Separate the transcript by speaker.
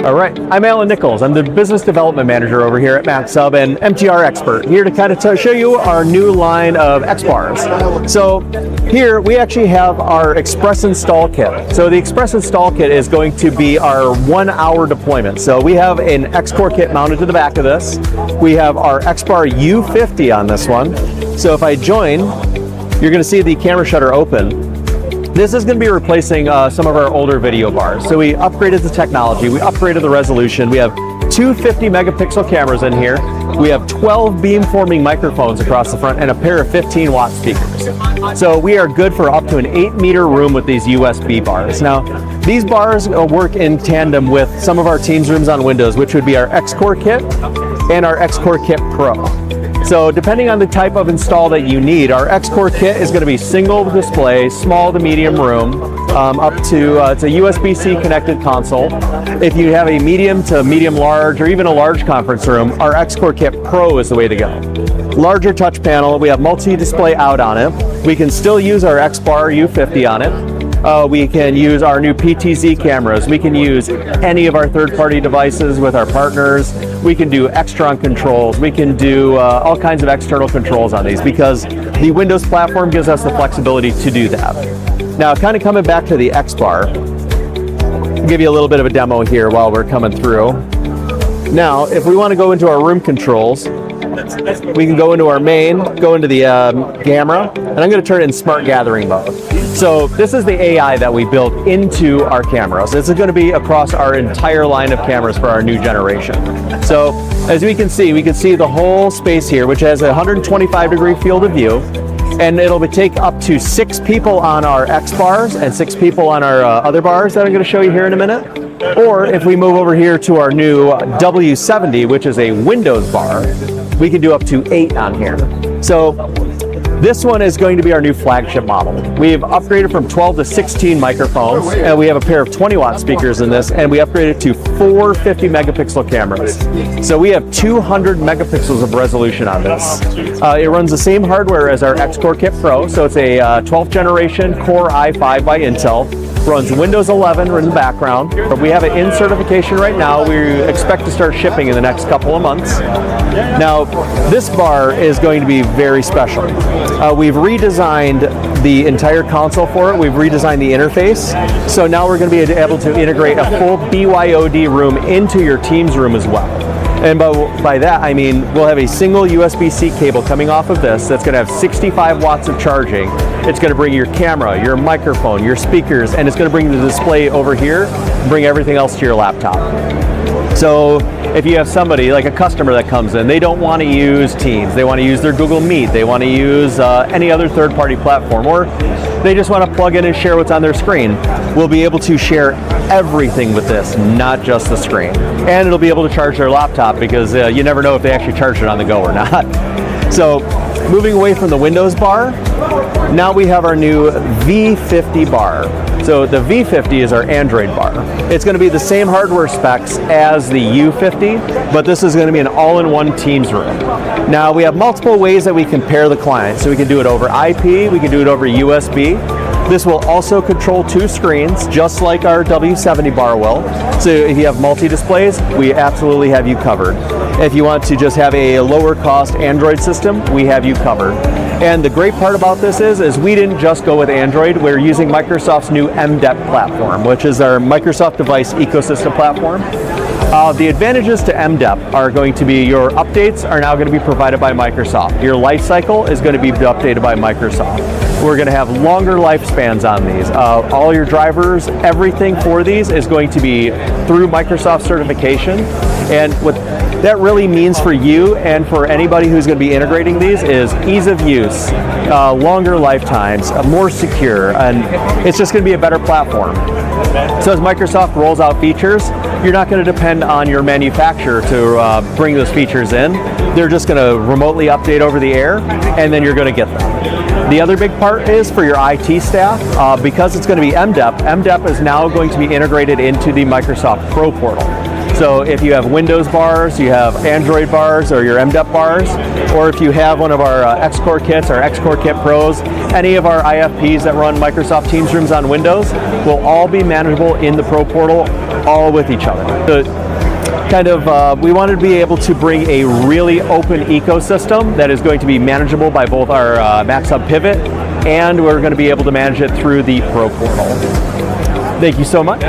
Speaker 1: All right, I'm Alan Nichols. I'm the Business Development Manager over here at MAXHUB and MTR Expert, here to kind of show you our new line of XBars. So here we actually have our Express Install Kit. So the Express Install Kit is going to be our 1 hour deployment. So we have an XCore kit mounted to the back of this. We have our XBar U50 on this one. So if I join, you're going to see the camera shutter open. This is going to be replacing some of our older video bars. So we upgraded the technology, we upgraded the resolution. We have two 50 megapixel cameras in here. We have 12 beamforming microphones across the front and a pair of 15 watt speakers. So we are good for up to an 8-meter room with these USB bars. Now, these bars work in tandem with some of our Teams rooms on Windows, which would be our XCore kit and our XCore Kit Pro. So depending on the type of install that you need, our XCore kit is going to be single display, small to medium room, up to it's a USB-C connected console. If you have a medium to medium large or even a large conference room, our XCore Kit Pro is the way to go. Larger touch panel, we have multi-display out on it. We can still use our XBar U50 on it. We can use our new PTZ cameras. We can use any of our third-party devices with our partners. We can do Extron controls. We can do all kinds of external controls on these because the Windows platform gives us the flexibility to do that. Now, kind of coming back to the XBar, I'll give you a little bit of a demo here while we're coming through. Now, if we want to go into our room controls, we can go into our main, go into the camera, and I'm going to turn it in smart gathering mode. So this is the AI that we built into our cameras. This is going to be across our entire line of cameras for our new generation. So as we can see the whole space here, which has a 125-degree field of view, and it'll take up to 6 people on our XBars and 6 people on our other bars that I'm going to show you here in a minute. Or if we move over here to our new W70, which is a Windows bar, we can do up to 8 on here. So this one is going to be our new flagship model. We've upgraded from 12 to 16 microphones, and we have a pair of 20 watt speakers in this, and we upgraded to 4 50 megapixel cameras. So we have 200 megapixels of resolution on this. It runs the same hardware as our XCore Kit Pro, so it's a 12th generation Core i5 by Intel. Runs Windows 11 in the background, but we have it in certification right now. We expect to start shipping in the next couple of months. Now, this bar is going to be very special. We've redesigned the entire console for it. We've redesigned the interface. So now we're going to be able to integrate a full BYOD room into your Teams room as well. And by that, I mean we'll have a single USB-C cable coming off of this that's going to have 65 watts of charging. It's going to bring your camera, your microphone, your speakers, and it's going to bring the display over here, bring everything else to your laptop. So if you have somebody, like a customer that comes in, they don't want to use Teams, they want to use their Google Meet, they want to use any other third-party platform, or they just want to plug in and share what's on their screen, we'll be able to share everything with this, not just the screen. And it'll be able to charge their laptop because you never know if they actually charge it on the go or not. So moving away from the Windows bar, now we have our new V50 bar. So the V50 is our Android bar. It's going to be the same hardware specs as the U50, but this is going to be an all-in-one Teams room. Now we have multiple ways that we can pair the client. So we can do it over IP, we can do it over USB. This will also control 2 screens, just like our W70 bar will. So if you have multi-displays, we absolutely have you covered. If you want to just have a lower cost Android system, we have you covered. And the great part about this is we didn't just go with Android, we're using Microsoft's new MDEP platform, which is our Microsoft Device Ecosystem platform. The advantages to MDEP are going to be your updates are now going to be provided by Microsoft. Your life cycle is going to be updated by Microsoft. We're going to have longer lifespans on these. All your drivers, everything for these is going to be through Microsoft certification. And what that really means for you and for anybody who's going to be integrating these is ease of use, longer lifetimes, more secure, and it's just going to be a better platform. So as Microsoft rolls out features, you're not going to depend on your manufacturer to bring those features in. They're just going to remotely update over the air, and then you're going to get them. The other big part is for your IT staff, because it's going to be MDEP, MDEP is now going to be integrated into the Microsoft Pro portal. So So if you have Windows bars, you have Android bars, or your MDEP bars, or if you have one of our X-Core kits, our X-Core Kit Pros, any of our IFPs that run Microsoft Teams rooms on Windows will all be manageable in the Pro Portal, all with each other. We wanted to be able to bring a really open ecosystem that is going to be manageable by both our MAXHUB Pivot, and we're going to be able to manage it through the Pro Portal. Thank you so much.